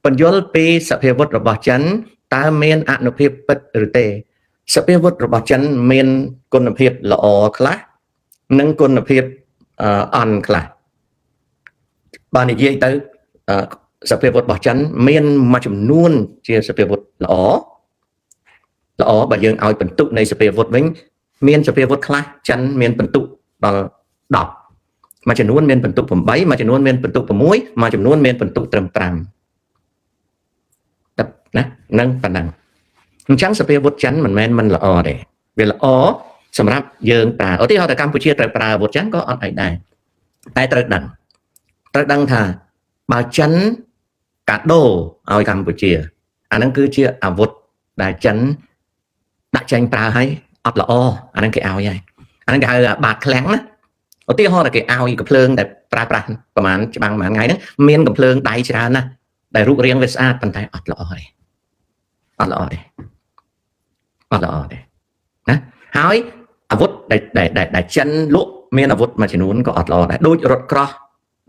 បញ្យល់ពីសភាវុធរបស់ចិនតើមានអនុភាពពិតឬទេសភាវុធរបស់ចិនមានគុណភាពល្អខ្លះនិងគុណភាពអន់ខ្លះបើនិយាយទៅសភាវុធរបស់ចិនមានមួយចំនួនជាសភាវុធល្អបើយើងឲ្យបន្ទុកនៃសភាវុធវិញមានសភាវុធខ្លះចិនមានបន្ទុកដល់10មួយចំនួនមានបន្ទុក8មួយចំនួនមានបន្ទុក6មួយចំនួនមានបន្ទុកត្រឹម5ណានឹងប៉ុណ្ណឹងអញ្ចឹងសភាវុធចិនមិនមែនមិនល្អទេវាល្អសម្រាប់យើងប្រើឧទាហរណ៍ទៅកម្ពុជាត្រូវប្រើអាវុធចិនក៏អត់អីដែរតែត្រូវដឹងថាបើចិនកាដូឲ្យកម្ពុជាអាហ្នឹងគឺជាអាវុធដែលចិនដាក់ចេញប្រើឲ្យអត់ល្អអាហ្នឹងគេឲ្យហើយអាហ្នឹងគេហៅបាតឃ្លាំងណាឧទាហរណ៍តែគេឲ្យកំភ្លើងដែលប្រើប្រាស់ប្រហែលច្បាំងមួយថ្ងៃហ្នឹងមានកំភ្លើងដៃច្រើនណាស់ដែលរូបរាងវាស្អាតប៉ុន្តែអត់ល្អទេណាហើយអាវុធដែលចិនលក់មានអាវុធមួយចំនួនក៏អត់ល្អដែរដូចរថក្រោះ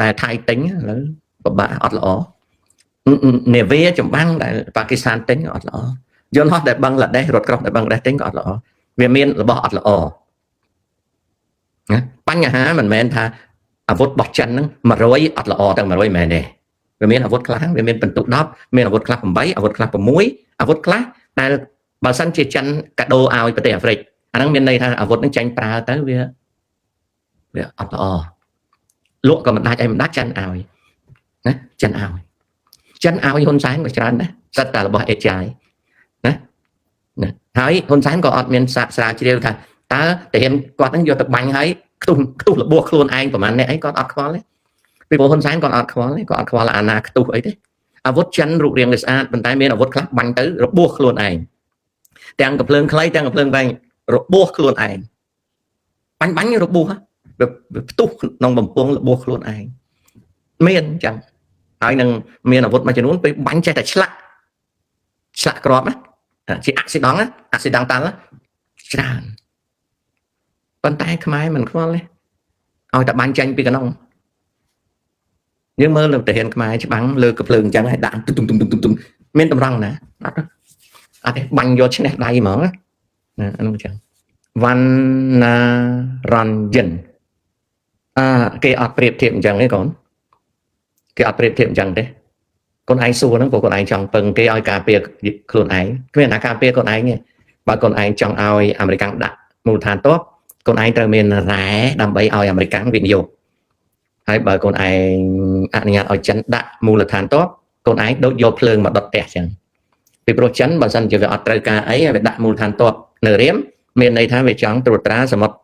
ដែលថៃទិញឥឡូវពិបាកអត់ល្អនេវីចម្បាំងដែលប៉ាគីស្ថានទិញក៏អត់ល្អយន្តហោះដែលបឹងឡាដេសរថក្រោះដែលបឹងឡាដេសទិញក៏អត់ល្អវាមានរបស់អត់ល្អណាបញ្ហាមិនមែនថាអាវុធរបស់ចិនហ្នឹង100អត់ល្អទាំង100មែនទេវាមានអាវុធខ្លះវាមានបន្ទុក10មានអាវុធខ្លះ8អាវុធខ្លះ6អាវុធខ្លះដែលបើសិនជាចិនកាដូឲ្យប្រទេសអាហ្វ្រិកអាហ្នឹងមានន័យថាអាវុធហ្នឹងចាញ់ប្រើទៅវាអត់ល្អលក់ក៏មិនដាច់អីមិនដាច់ចិនឲ្យណាចិនឲ្យហ៊ុនសែនក៏ច្រើនដែរសិតតែរបស់អេចាយណាហើយហ៊ុនសែនក៏អត់មានសាកស្រាវជ្រាវថាតើតាហ៊ានគាត់ហ្នឹងយកទៅបាញ់ឲ្យខ្ទុះរបួសខ្លួនឯងប្រហែលអ្នកអីគាត់អត់ខ្វល់ទេពីព្រោះហ៊ុនសែនគាត់អត់ខ្វល់ទេគាត់អត់ខ្វល់អាណាខ្ទុះអីទេអាវុធចិនរូបរាងវាស្អាតប៉ុន្តែមានអាវុធខ្លះបាញ់ទៅរបួសខ្លួនឯងទាំងកំភ្លើងខ្លីទាំងកំភ្លើងវែងរបួសខ្លួនឯងបាញ់របួសវាផ្ទុះក្នុងបំពង់របួសខ្លួនឯងមានអញ្ចឹងហើយនឹងមានអាវុធមួយចំនួនពេលបាញ់ចេះតែឆ្លាក់ក្របណាជាអាក់ស៊ីដង់តាល់ច្រើនប៉ុន្តែខ្មែរមិនខ្វល់ទេឲ្យតែបាញ់ចាញ់ពីកណ្ដុងយើងមើលនៅប្រទេសខ្មែរច្បាំងលើកភ្លើងអញ្ចឹងហើយដាក់ទុំមានតម្រង់ណាអត់ទេបាញ់យកឈ្នះដៃហ្មងណាអានោះអញ្ចឹងវណ្ណារញ្ញិនគេអត់ប្រៀបធៀបអញ្ចឹងទេកូនគេអត់ប្រៀបធៀបអញ្ចឹងទេកូនឯងសួរហ្នឹងព្រោះកូនឯងចង់ពឹងគេឲ្យការពារខ្លួនឯងគ្មានអ្នកការពារខ្លួនឯងទេបើកូនឯងចង់ឲ្យអាមេរិកដាក់មូលដ្ឋានទ័ពកូនឯងត្រូវមានរ៉ែដើម្បីឲ្យអាមេរិកវិនិយោគហើយបើកូនឯងអនុញ្ញាតឲ្យចិនដាក់មូលដ្ឋានទ័ពកូនឯងដូចយកភ្លើងមកដុតផ្ទះអញ្ចឹងពីព្រោះចិនបើសិនជាវាអត់ត្រូវការអីវាដាក់មូលដ្ឋានទ័ពនៅរៀមមានន័យថាវាចង់ត្រួតត្រាសមុទ្រ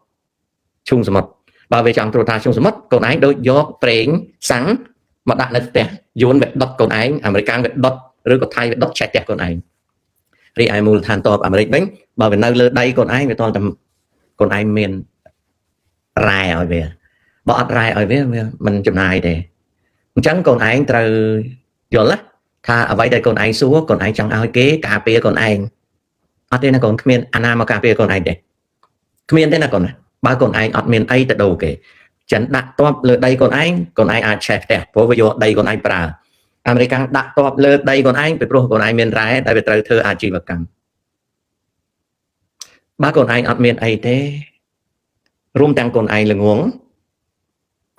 ឈូងសមុទ្របើវាចង់ត្រួតត្រាឈូងសមុទ្រកូនឯងដូចយកប្រេងសាំងមកដាក់នៅផ្ទះយួនវាដុតកូនឯងអាមេរិកវាដុតឬក៏ថៃវាដុតឆេះផ្ទះកូនឯងរីឯមូលដ្ឋានទ័ពអាមេរិកវិញបើវានៅលើដៃកូនឯងវាតតែកូនឯងមានរ៉ែឲ្យវាបើអត់រ៉ែឲ្យវាមិនចំណាយទេអញ្ចឹងកូនឯងត្រូវយល់ថាអ្វីដែលកូនឯងសួរកូនឯងចង់ឲ្យគេការពារកូនឯងអត់ទេណាកូនគ្មានអាណាមកការពារកូនឯងទេគ្មានទេណាកូនណាបើកូនឯងអត់មានអីទៅដូរគេចិនដាក់ទ័ពលើដីកូនឯងអាចឆេះផ្ទះព្រោះវាយកដីកូនឯងប្រើអាមេរិកដាក់ទ័ពលើដីកូនឯងពីព្រោះកូនឯងមានរ៉ែដែលវាត្រូវធ្វើអាជីវកម្មបើកូនឯងអត់មានអីទេរួមទាំងកូនឯងល្ងង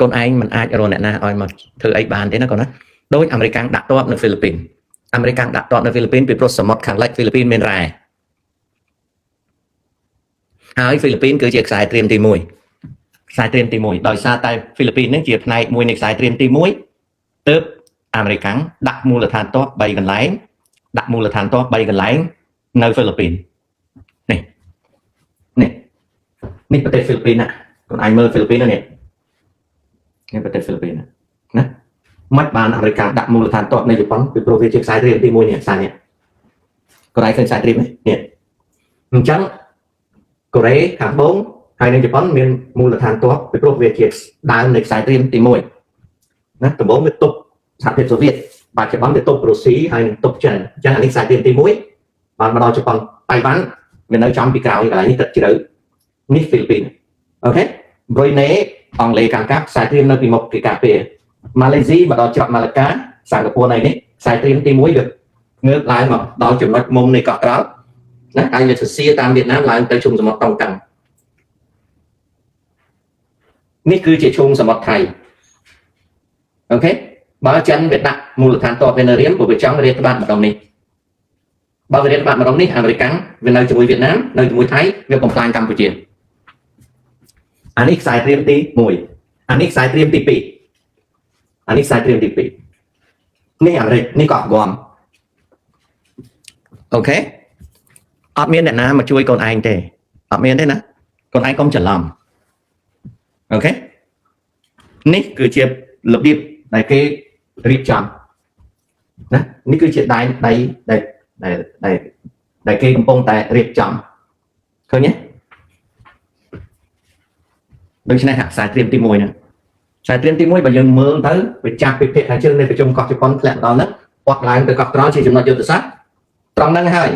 កូនឯងមិនអាចរកអ្នកណាឲ្យមកធ្វើអីបានទេណាកូនណាដោយអាមេរិកដាក់ទ័ពនៅហ្វីលីពីនពីព្រោះសមុទ្រខាងលិចហ្វីលីពីនមានរ៉ែហើយហ្វីលីពីនគឺជាខ្សែត្រៀមទី1ដោយសារតែហ្វីលីពីននេះជាផ្នែកមួយនៃខ្សែត្រៀមទី1ទើបអាមេរិកដាក់មូលដ្ឋានទ័ព3កន្លែងនៅហ្វីលីពីននេះប្រទេសហ្វីលីពីនណាកូនឯងមើលហ្វីលីពីននេះប្រទេសហ្វីលីពីនណាមិនបានអាមេរិកដាក់មូលដ្ឋានទ័ពនៅជប៉ុនពីព្រោះវាជាខ្សែត្រៀមទី1នេះខ្សែនេះកូរ៉េឃើញខ្សែត្រៀមនេះអញ្ចឹងកូរ៉េខាងត្បូងហើយនៅជប៉ុនមានមូលដ្ឋានទ័ពពីព្រោះវាជាដើមនៃខ្សែត្រៀមទី1ណាត្បូងវាទប់សហភាពសូវៀតបច្ចុប្បន្នវាទប់រុស្ស៊ីហើយនឹងទប់ចិនអញ្ចឹងអានេះខ្សែត្រៀមទី1បានមកដល់ជប៉ុនតៃវ៉ាន់វានៅចំពីក្រោយកន្លែងនេះទឹកជ្រៅនេះហ្វីលីពីនអូខេប្រុយណេអង់គ្លេសកាំងកាប់ខ្សែត្រៀមនៅពីមុខគេការពារម៉ាឡេស៊ីមកដល់ច្រកម៉ាឡាកាសិង្ហបុរីនេះ ខ្សែត្រៀមទី1វាងើបឡើងមកដល់ចំណុចមុំនៃកោះត្រល់ណាហើយវាសរសៀតាមវៀតណាមឡើងទៅជុំសមុទ្រតុងតាំងនេះគឺជាឈូងសមុទ្រថៃអូខេបើចិនវាដាក់មូលដ្ឋានទ័ពវានៅរៀមព្រោះវាចង់រាតត្បាតម្ដងនេះបើវារាតត្បាតម្ដងនេះអាមេរិកវានៅជាមួយវៀតណាមនៅជាមួយថៃវាបំផ្លាញកម្ពុជាអានេះខ្សែត្រៀមទី1អានេះខ្សែត្រៀមទី2អានេះខ្សែត្រៀមទី2នេះអាមេរិកនេះកោះហ្គាំអូខេអត់មានអ្នកណាមកជួយកូនឯងទេអត់មានទេណាកូនឯងកុំច្រឡំអូខេនេះគឺជារបៀបដែលគេរៀបចំណានេះគឺជាដៃដែលគេកំពុងតែរៀបចំឃើញទេដូច្នេះខ្សែត្រៀមទី1ហ្នឹងខ្សែត្រៀមទី1បើយើងមើលទៅវាចាប់ពីភាគខាងជើងនៃប្រជុំកោះជប៉ុនធ្លាក់ដល់ហ្នឹងគាត់ឡើងទៅកោះត្រល់ជាចំណុចយុទ្ធសាស្ត្រត្រង់ហ្នឹងហើយ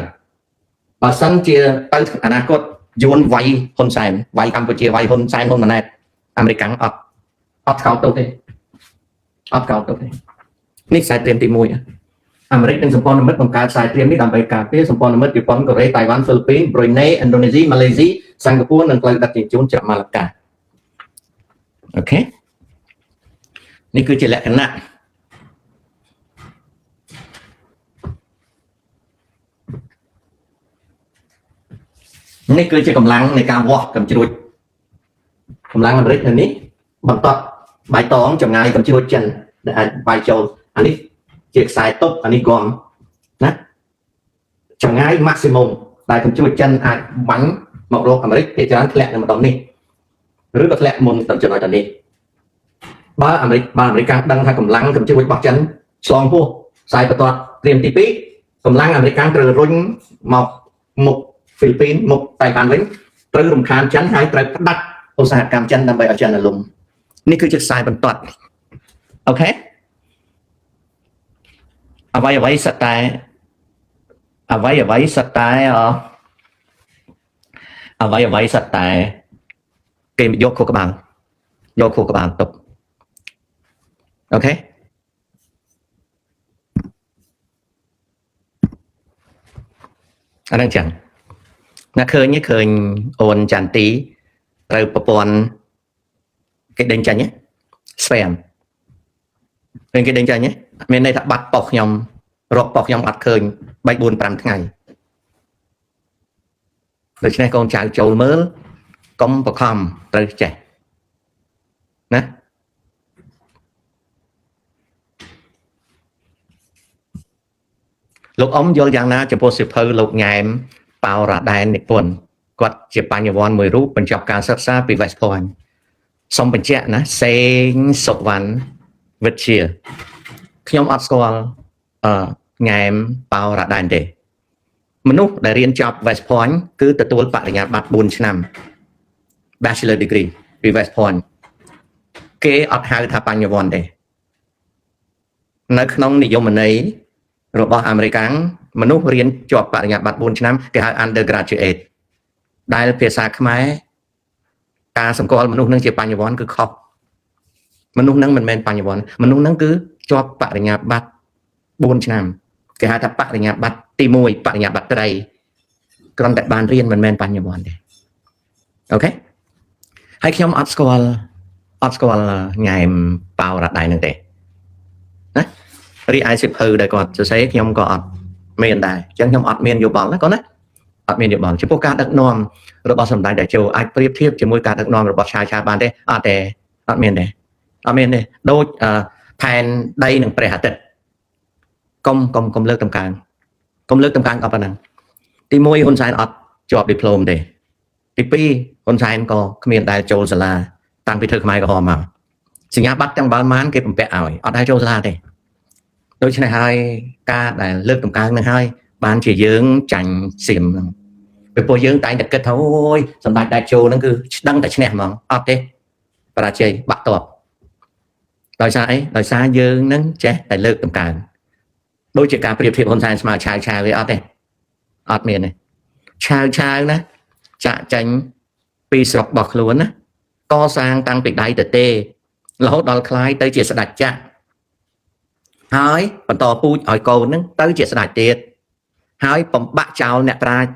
បើសិនជាទៅអនាគតយួនវាយហ៊ុនសែនវាយកម្ពុជាវាយហ៊ុនសែនហ៊ុនម៉ាណែតអាមេរិកអត់កោតទុកទេអត់កោតទុកទេនេះខ្សែត្រៀមទី1អាមេរិកនិងសម្ព័ន្ធមិត្តបង្កើតខ្សែត្រៀមនេះដើម្បីការពារសម្ព័ន្ធមិត្តជប៉ុនកូរ៉េតៃវ៉ាន់ហ្វីលីពីនប្រ៊ុយណេឥណ្ឌូនេស៊ីម៉ាឡេស៊ីសិង្ហបុរីនិងផ្លូវដឹកជញ្ជូនจากម៉ាឡាកាអូខេនេះគឺជាលក្ខណៈនេះគឺជាកម្លាំងនៃការវាស់កំជ្រួចកម្លាំងអាមេរិកនៅនេះបន្តបៃតងចម្ងាយកំជ្រួចចិនដែលអាចវាយចូលអានេះជាខ្សែទប់អានេះគំណាចម្ងាយ maximum ដែលកំជ្រួចចិនអាចបាញ់មករកអាមេរិកគេច្រើនធ្លាក់នៅម្ដងនេះឬក៏ធ្លាក់មុនទៅចំណុចនេះបើអាមេរិកដឹងថាកម្លាំងកំជ្រួចរបស់ចិនឆ្លងពោះខ្សែបន្ទាត់ត្រៀមទី2កម្លាំងអាមេរិកត្រូវរុញមកមុខហ្វីលីពីនមុខតៃវ៉ាន់វិញត្រូវរំខានចិនហើយត្រូវផ្ដាច់ឧស្សាហកម្មចិនដើម្បីឲ្យចិនរលំនេះគឺជាខ្សែបន្ទាត់អូខេអ្វីសត្វតែគេយកខួរក្បាលទុកអូខេអាហ្នឹងចឹងណាឃើញអូនចន្ទទីត្រូវប្រព័ន្ធគេដេញចាញ់ស្វែមពេលគេដេញចាញ់មានន័យថាបាត់ប៉ុសខ្ញុំរកប៉ុសខ្ញុំអត់ឃើញ3 4 5ថ្ងៃដូច្នេះកូនចៅចូលមើលកុំបខំត្រូវចេះណាលោកអ៊ំយល់យ៉ាងណាចំពោះសិភៅលោកញ៉ែមប៉ោរ៉ាដែននិពន្ធគាត់ជាបញ្ញវន្តមួយរូបបញ្ចប់ការសិក្សាពី West Point សូមបញ្ជាក់ណាសេងសុវណ្ណវិទ្យាខ្ញុំអត់ស្គាល់ញ៉ែមប៉ោរ៉ាដែនទេមនុស្សដែលរៀនចប់ West Point គឺទទួលបរិញ្ញាបត្រ4ឆ្នាំ Bachelor Degree ពី West Point គេអត់ហៅថាបញ្ញវន្តទេនៅក្នុងនិយមន័យរបស់អាមេរិកមនុស្សរៀនជាប់បរិញ្ញាបត្រ4ឆ្នាំគេហៅ undergraduate ដែលភាសាខ្មែរការសម្គាល់មនុស្សនឹងជាបញ្ញវន្តគឺខុសមនុស្សនឹងមិនមែនបញ្ញវន្តមនុស្សនឹងគឺជាប់បរិញ្ញាបត្រ4ឆ្នាំគេហៅថាបរិញ្ញាបត្រទី1បរិញ្ញាបត្រត្រីគ្រាន់តែបានរៀនមិនមែនបញ្ញវន្តទេអូខេហើយខ្ញុំអត់ស្គាល់ញ៉ែមប៉ោរ៉ាដៃនឹងទេណារីឯសិភៅដែលគាត់សរសេរខ្ញុំក៏អត់មានដែរអញ្ចឹងខ្ញុំអត់មានយោបល់ណាគាត់ណាអត់មានយោបល់ចំពោះការដឹកនាំរបស់សម្ដេចតេជោអាចប្រៀបធៀបជាមួយការដឹកនាំរបស់ឆាយឆាបានទេអត់មានទេដូចផែនដីនឹងព្រះអាទិត្យកុំលើកតម្កើងអត់ប៉ុណ្ណឹងទី1ហ៊ុនសែនអត់ជាប់ឌីប្លូមទេទី2ហ៊ុនសែនក៏គ្មានដែលចូលសាលាតាំងពីធ្វើខ្មែរក្រហមមកសញ្ញាបត្រទាំងបាល់ម៉ានគេបំពាក់ឲ្យអត់ដែលចូលសាលាទេដូច្នេះហើយការដែលលើកតម្កើងនឹងហើយបានជាយើងចាញ់សៀមហ្នឹងពីព្រោះយើងតែងតែគិតថាអូយសម្ដេចតេជោហ្នឹងគឺដឹងតែឈ្នះហ្មងអត់ទេបរាជ័យបាក់តបដោយសារអីដោយសារយើងហ្នឹងចេះតែលើកតម្កើងដូចជាការប្រៀបធៀបហ៊ុនសែនស្មើឆាវវាអត់ទេអត់មានទេឆាវណាចាក់ចាញ់ពីស្រុករបស់ខ្លួនណាកសាងតាំងពីដៃទៅទេរហូតដល់คล้ายទៅជាស្ដេចចក្រ ហើយបន្តពូជឲ្យកូនហ្នឹងទៅជាស្ដេចទៀតហើយបំបាក់ចោលអ្នកប្រាជ្ញ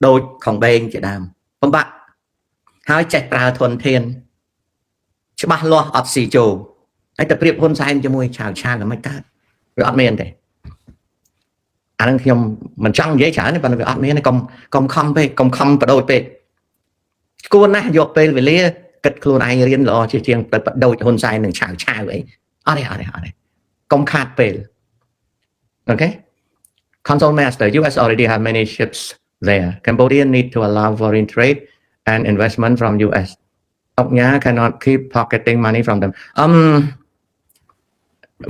ដូចខំបែងជាដើមបំបាក់ហើយចេះប្រើធនធានច្បាស់លាស់អត់ស៊ីចូលហើយទៅប្រៀបហ៊ុនសែនជាមួយឆាវក៏មិនកើតវាអត់មានទេអានឹងខ្ញុំមិនចង់និយាយច្រើនទេប៉ុន្តែវាអត់មានទេកុំខំពេកកុំខំបដូរពេកគួរណាស់យកពេលវេលាគិតខ្លួនឯងរៀនល្អជាងទៅបដូរហ៊ុនសែននឹងឆាវអីអត់ទេកុំខាតពេលអូខេ Console Master US already have many ships there Cambodia need to allow foreign trade and investment from US Oknya cannot keep pocketing money from them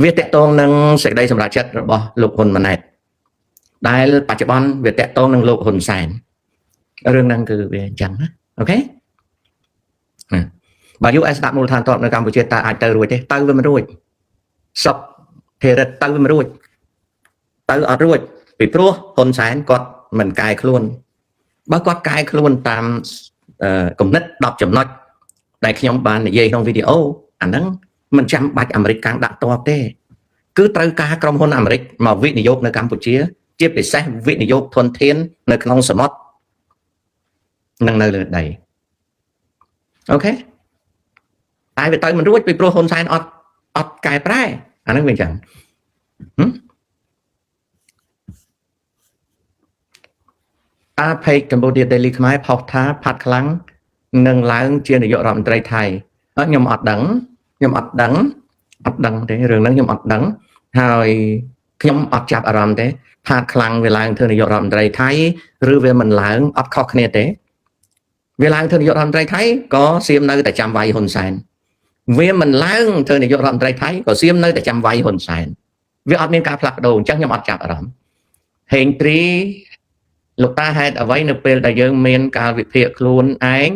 វាតកតងនឹងសេចក្តីសម្រេចចិត្តរបស់លោកហ៊ុនម៉ាណែតដែលបច្ចុប្បន្នវាតកតងនឹងលោកហ៊ុនសែនរឿងហ្នឹងគឺវាអញ្ចឹងណាអូខេបើ US ដាក់មូលដ្ឋានទ័ពនៅកម្ពុជាតើអាចទៅរួចទេទៅវាមិនរួចសពធេរិតទៅវាមិនរួចទៅអត់រួចពីព្រោះហ៊ុនសែនគាត់មិនកែខ្លួនបើគាត់កែខ្លួនតាមគំនិត10ចំណុចដែលខ្ញុំបាននិយាយក្នុងវីដេអូអាហ្នឹងមិនចាំបាច់អាមេរិកកាំងដាក់ទ័ពទេគឺត្រូវការក្រុមហ៊ុនអាមេរិកមកវិនិយោគនៅកម្ពុជាជាពិសេសវិនិយោគធនធាននៅក្នុងសមុទ្រនិងនៅលើដីអូខេតែវាទៅមិនរួចពីព្រោះហ៊ុនសែនអត់កែប្រែអាហ្នឹងវាអញ្ចឹងពេកកម្ពុជា Daily ខ្មែរផុសថាផាត់ខ្លាំងនឹងឡើងជានាយករដ្ឋមន្ត្រីថៃខ្ញុំអត់ដឹងទេរឿងហ្នឹងខ្ញុំអត់ដឹងហើយខ្ញុំអត់ចាប់អារម្មណ៍ទេផាត់ខ្លាំងវាឡើងធ្វើនាយករដ្ឋមន្ត្រីថៃឬវាមិនឡើងអត់ខុសគ្នាទេវាឡើងធ្វើនាយករដ្ឋមន្ត្រីថៃក៏សៀមនៅតែចាំវាយហ៊ុនសែនវាមិនឡើងធ្វើនាយករដ្ឋមន្ត្រីថៃក៏សៀមនៅតែចាំវាយហ៊ុនសែនវាអត់មានការផ្លាស់ប្ដូរអញ្ចឹងខ្ញុំអត់ចាប់អារម្មណ៍ហេងទ្រីលោកតាហេតុអ្វីនៅពេលដែលយើងមានការវិភាគខ្លួនឯង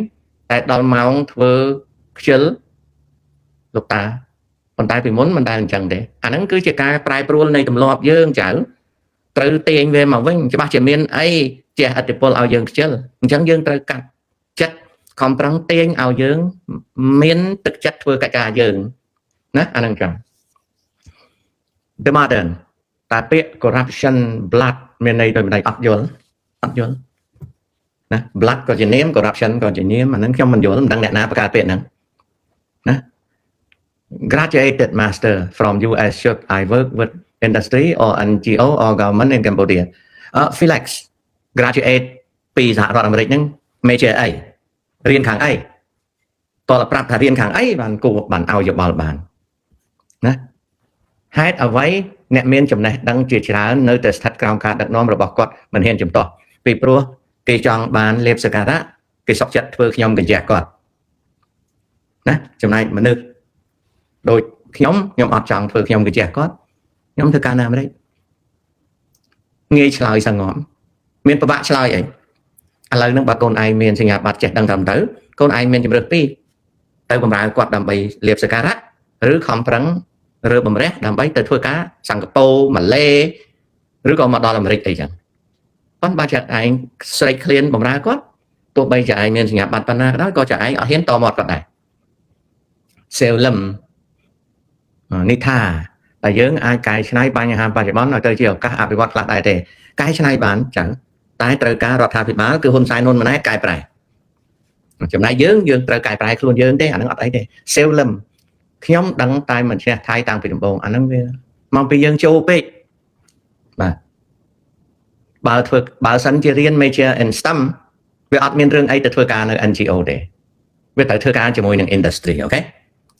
តែដល់ម៉ោងធ្វើខ្ជិលលោកតាប៉ុន្តែពីមុនមិនដែលអញ្ចឹងទេអាហ្នឹងគឺជាការប្រែប្រួលនៃទម្លាប់យើងចៅត្រូវទាញវាមកវិញច្បាស់ជាមានអីជះឥទ្ធិពលឲ្យយើងខ្ជិលអញ្ចឹងយើងត្រូវកាត់ចិត្តខំប្រឹងទាញឲ្យយើងមានទឹកចិត្តធ្វើកិច្ចការយើងណាអាហ្នឹងចឹង The Modern តែពាក្យ corruption blood មានន័យដូចម្ដេចអត់យល់ណា blood ក៏ជានាម corruption ក៏ជានាមអាហ្នឹងខ្ញុំមិនយល់មិនដឹងអ្នកណាបង្កើតពាក្យហ្នឹងណា Graduated master from US should I work with industry or NGO or government in Cambodia Felix graduate ពីសហរដ្ឋអាមេរិកហ្នឹង major អីរៀនខាងអីតើប្រាប់ថារៀនខាងអីបានគួរបានឲ្យយោបល់បានណាហេតុអ្វីអ្នកមានចំណេះដឹងជាច្រើននៅតែស្ថិតក្រោមការដឹកនាំរបស់គាត់មិនហ៊ានជំទាស់ពីព្រោះគេចង់បានលេបសក្ការៈគេសុខចិត្តធ្វើខ្ញុំកញ្ជះគាត់ណាចំណែកមនុស្សដូចខ្ញុំអត់ចង់ធ្វើខ្ញុំកញ្ជះគាត់ខ្ញុំធ្វើការនៅអាមេរិកងាយឆ្លើយសងំមានពិបាកឆ្លើយអីឥឡូវហ្នឹងបើកូនឯងមានសញ្ញាបត្រចេះដឹងត្រឹមត្រូវកូនឯងមានជំរឿនពីរទៅបម្រើគាត់ដើម្បីលេបសក្ការៈឬខំប្រឹងរើបំរះដើម្បីទៅធ្វើការសិង្ហបុរីម៉ាឡេឬក៏មកដល់អាមេរិកអីចឹងប៉ុន្តែបើចាក់ឯងស្រេកឃ្លានបម្រើគាត់ទោះបីចាឯងមានសញ្ញាបត្រប៉ុណ្ណាក៏ដោយក៏ចាឯងអត់ហ៊ានតមាត់គាត់ដែរសេវលឹមនេះថាតែយើងអាចកែច្នៃបញ្ហាបច្ចុប្បន្នឲ្យទៅជាឱកាសអភិវឌ្ឍខ្លះដែរទេកែច្នៃបានចឹងតែត្រូវការរដ្ឋាភិបាលគឺហ៊ុនសែនហ៊ុនម៉ាណែតកែប្រែចំណែកយើងត្រូវកែប្រែខ្លួនយើងទេអានឹងអត់អីទេសេវលឹមខ្ញុំដឹងតែមិនឈ្នះថៃតាំងពីដំបូងអាហ្នឹងវាមកពីយើងចូលពេកបាទបើសិនជារៀន major in STEM វាអត់មានរឿងអីទៅធ្វើការនៅ NGO ទេវាត្រូវធ្វើការជាមួយនឹង industry អូខេ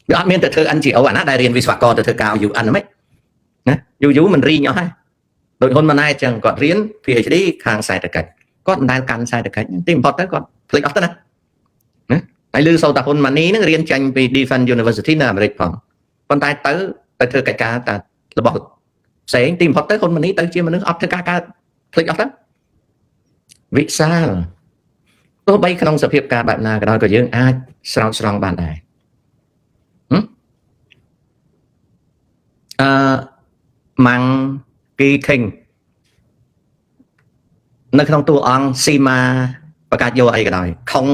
វាអត់មានទៅធ្វើ NGO អាណាដែលរៀនវិស្វករទៅធ្វើការ UN ហ្មងណាយូរមិនរីងអស់ហើយដូចហ៊ុនម៉ាណែតចឹងគាត់រៀន PhD ខាងសេដ្ឋកិច្ចគាត់មិនដែលកាន់សេដ្ឋកិច្ចទីបំផុតទៅគាត់ភ្លេចអស់ទៅណាហើយលឺសូតាហ៊ុនម៉ានីនឹងរៀនចាញ់ពី Defense University នៅអាមេរិកផងប៉ុន្តែទៅធ្វើកិច្ចការតែរបស់ផ្សេងទីបំផុតទៅហ៊ុនម៉ានីទៅជាមនុស្សអត់ធ្វើការកើតភ្លេចអស់ទៅវិសាលទោះបីក្នុងសភាពការបែបណាក៏ដោយក៏យើងអាចស្រោចស្រង់បានដែរម៉ាំងគីខេងនៅក្នុងតួអង្គស៊ីម៉ាបកាច់យកអីក៏ដោយខុង